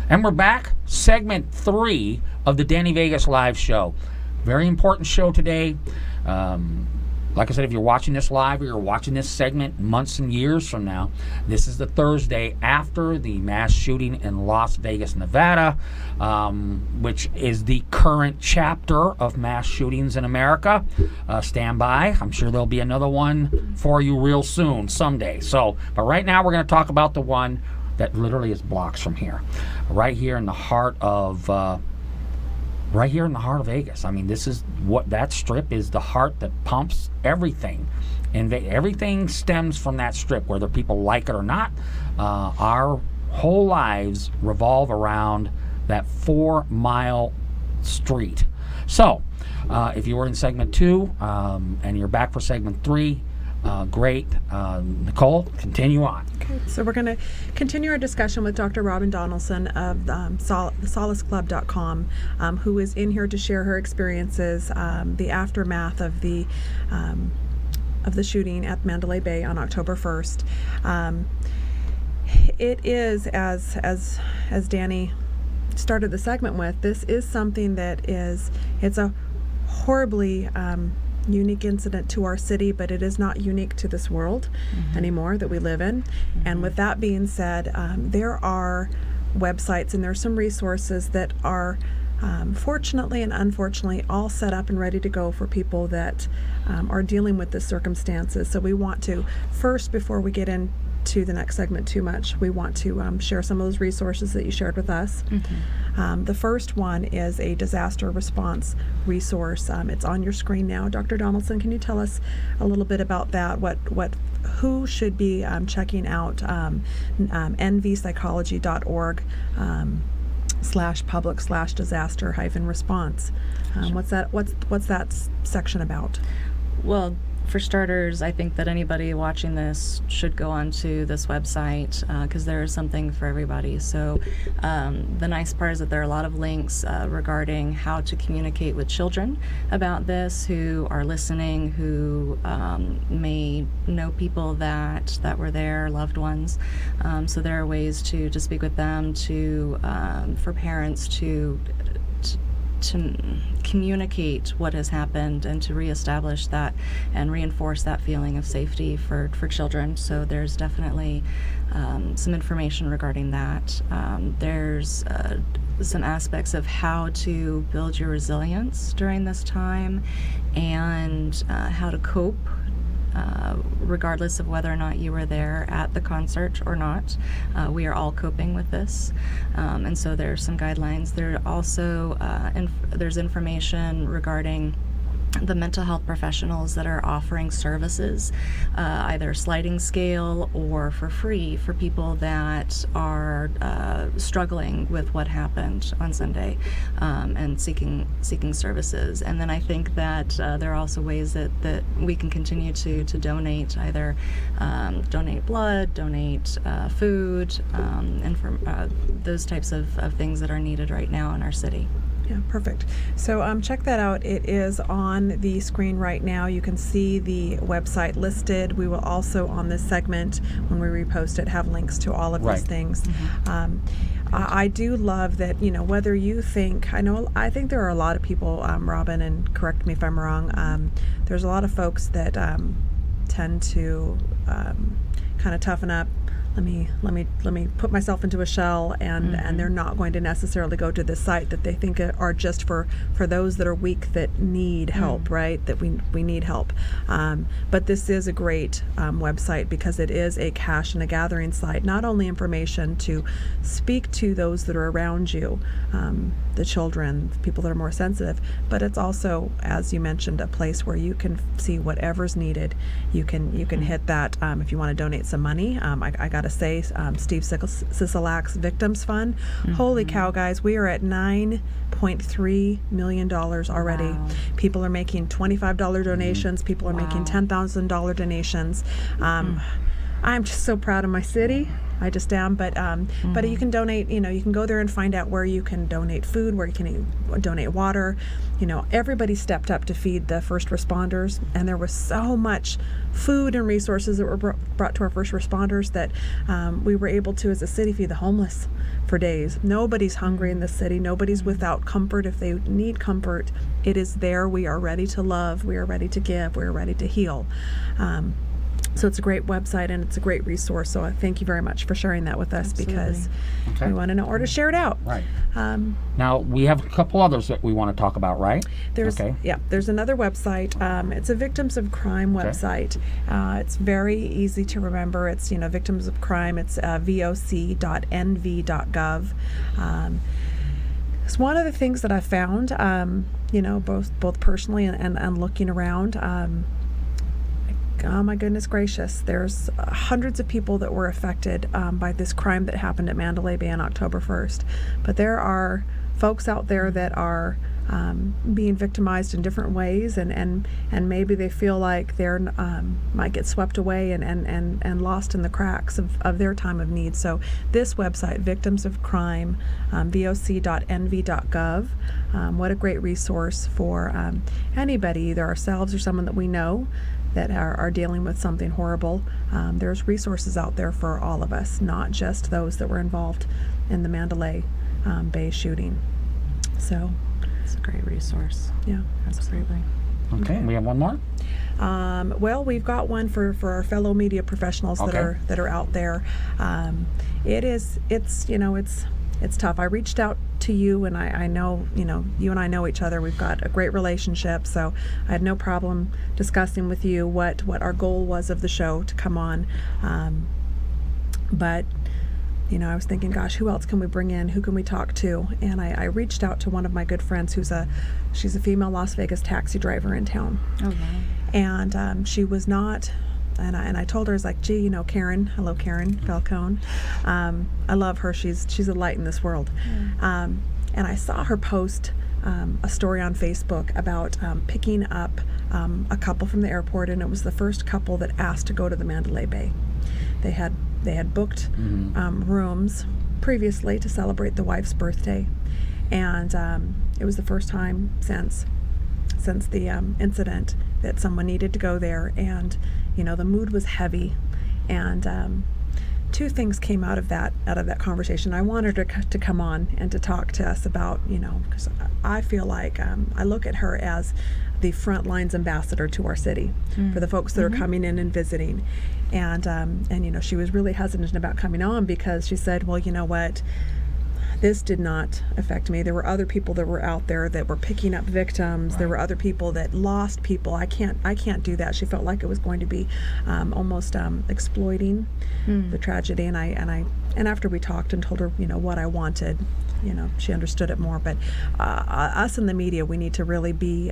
And we're back, segment 3 of the Danny Vegas live show. Very important show today. Like I said, if you're watching this live or you're watching this segment months and years from now, this is the Thursday after the mass shooting in Las Vegas, Nevada, which is the current chapter of mass shootings in America. Stand by. I'm sure there'll be another one for you real soon, someday. But right now we're going to talk about the one that literally is blocks from here, right here in the heart of Vegas. I mean, this is what that strip is, the heart that pumps everything. And everything stems from that strip, whether people like it or not. Our whole lives revolve around that 4-mile street. So, if you were in segment 2 and you're back for segment 3, great. Nicole, continue on. Okay, so we're going to continue our discussion with Dr. Robin Donaldson of solaceclub.com, who is in here to share her experiences, the aftermath of the shooting at Mandalay Bay on October 1st. It is, as Danny started the segment with, this is something that it's a horribly unique incident to our city, but it is not unique to this world anymore that we live in. And with that being said, there are websites and there are some resources that are fortunately and unfortunately all set up and ready to go for people that are dealing with the circumstances. So we want to first, before we get into the next segment too much, we want to share some of those resources that you shared with us. The first one is a disaster response resource. It's on your screen now. Dr. Donaldson, can you tell us a little bit about that? Who should be checking out nvpsychology.org /public/disaster-response? What's that section about? Well, for starters, I think that anybody watching this should go onto this website because there is something for everybody. So the nice part is that there are a lot of links regarding how to communicate with children about this who are listening, who may know people that were there, loved ones. So there are ways to speak with them, for parents to communicate what has happened and to reestablish that and reinforce that feeling of safety for children. So there's definitely some information regarding that. There's some aspects of how to build your resilience during this time and how to cope regardless of whether or not you were there at the concert or not. We are all coping with this, and so there are some guidelines. There are also there's information regarding the mental health professionals that are offering services, either sliding scale or for free for people that are struggling with what happened on Sunday and seeking services. And then I think that there are also ways that we can continue to donate, either donate blood, donate food, and those types of things that are needed right now in our city. Yeah, perfect. So check that out. It is on the screen right now. You can see the website listed. We will also, on this segment, when we repost it, have links to all of these things. I do love that, whether you think, I think there are a lot of people, Robin, and correct me if I'm wrong, there's a lot of folks that tend to kind of toughen up. Let me put myself into a shell, and they're not going to necessarily go to this site that they think are just for those that are weak, that need help, right? That we need help. But this is a great website because it is a cache and a gathering site. Not only information to speak to those that are around you, the children, people that are more sensitive, but it's also, as you mentioned, a place where you can see whatever's needed. You can hit that if you want to donate some money. I got to say, Steve Sisolak's Victims Fund. Holy cow, guys, we are at $9.3 million already. Wow. People are making $25 donations. People are making $10,000 donations. I'm just so proud of my city. I just am, but you can donate. You can go there and find out where you can donate food, where you can donate water. Everybody stepped up to feed the first responders, and there was so much food and resources that were brought to our first responders that we were able to, as a city, feed the homeless for days. Nobody's hungry in this city. Nobody's without comfort. If they need comfort, it is there. We are ready to love. We are ready to give. We are ready to heal. So it's a great website and it's a great resource. So I thank you very much for sharing that with us. Absolutely. Because Okay. we want to know where to share it out. Right. Now, we have a couple others that we want to talk about, right? There's another website. It's a Victims of Crime Okay. website. It's very easy to remember. It's Victims of Crime. It's voc.nv.gov. It's one of the things that I found. Both personally and looking around. Oh my goodness gracious, there's hundreds of people that were affected by this crime that happened at Mandalay Bay on October 1st. But there are folks out there that are being victimized in different ways, and maybe they feel like they're might get swept away and lost in the cracks of their time of need. So this website, Victims of Crime, voc.nv.gov, what a great resource for anybody, either ourselves or someone that we know that are dealing with something horrible. There's resources out there for all of us, not just those that were involved in the Mandalay Bay shooting. So, It's a great resource. yeah. Absolutely. Okay. We have one more? Well, we've got one for our fellow media professionals Okay. that are out there. It's tough. I reached out to you, and I know, you and I know each other. We've got a great relationship, so I had no problem discussing with you what our goal was of the show to come on. But I was thinking, gosh, who else can we bring in? Who can we talk to? And I reached out to one of my good friends she's a female Las Vegas taxi driver in town. Oh, wow. And she was not, and I told her, I was like, gee, Karen, hello, Karen Falcone. I love her. She's a light in this world. And I saw her post a story on Facebook about picking up a couple from the airport, and it was the first couple that asked to go to the Mandalay Bay. They had booked rooms previously to celebrate the wife's birthday, and it was the first time since the incident that someone needed to go there, and the mood was heavy, and two things came out of that conversation. I wanted her to come on and to talk to us about, because I feel like I look at her as the front lines ambassador to our city for the folks that are coming in and visiting, and she was really hesitant about coming on because she said, well, you know what, this did not affect me. There were other people that were out there that were picking up victims. Right. There were other people that lost people. I can't do that. She felt like it was going to be almost exploiting the tragedy. And after we talked and told her, what I wanted, she understood it more. But us in the media, we need to really be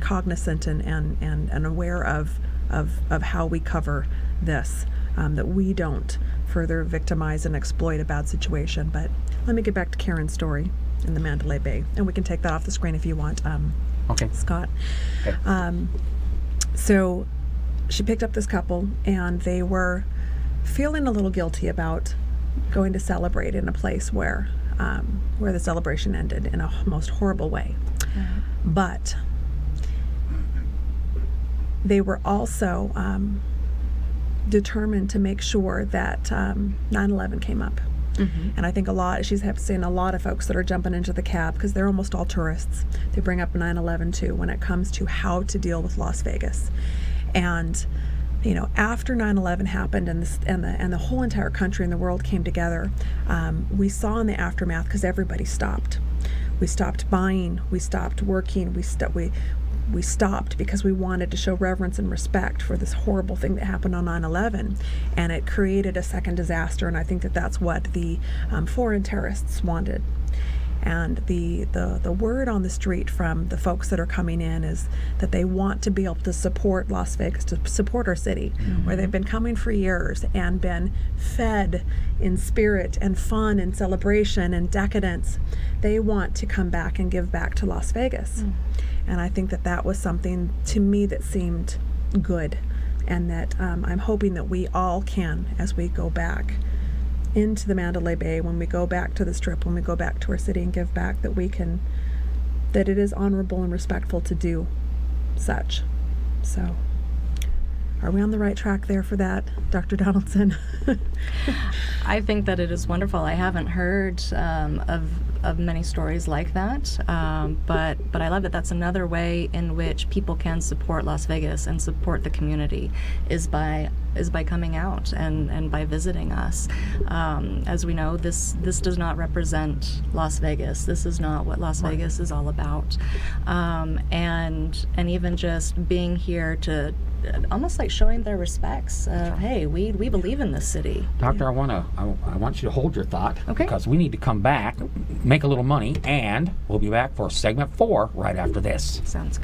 cognizant and aware of how we cover this, that we don't further victimize and exploit a bad situation. But let me get back to Karen's story in the Mandalay Bay, and we can take that off the screen if you want, Okay. Scott. Okay. So she picked up this couple, and they were feeling a little guilty about going to celebrate in a place where the celebration ended in a most horrible way. But they were also determined to make sure that 9/11 came up. And I think she's seen a lot of folks that are jumping into the cab because they're almost all tourists. They bring up 9/11 too when it comes to how to deal with Las Vegas. And after 9/11 happened and the whole entire country and the world came together, we saw in the aftermath, because everybody stopped. We stopped buying, we stopped working, we stopped because we wanted to show reverence and respect for this horrible thing that happened on 9/11, and it created a second disaster. And I think that that's what the foreign terrorists wanted. And the word on the street from the folks that are coming in is that they want to be able to support Las Vegas, to support our city, where they've been coming for years and been fed in spirit and fun and celebration and decadence. They want to come back and give back to Las Vegas. And I think that was something to me that seemed good. and that I'm hoping that we all can, as we go back into the Mandalay Bay, when we go back to the Strip, when we go back to our city and give back, that we can, that it is honorable and respectful to do such. So, are we on the right track there for that, Dr. Donaldson? I think that it is wonderful. I haven't heard of many stories like that, but I love it. That's another way in which people can support Las Vegas and support the community is by coming out and by visiting us. As we know, this does not represent Las Vegas. This is not what Las Vegas is all about. And even just being here to almost like showing their respects. Hey, we believe in this city. Doctor, I want you to hold your thought. Okay. Because we need to come back, make a little money, and we'll be back for segment 4 right after this. Sounds good.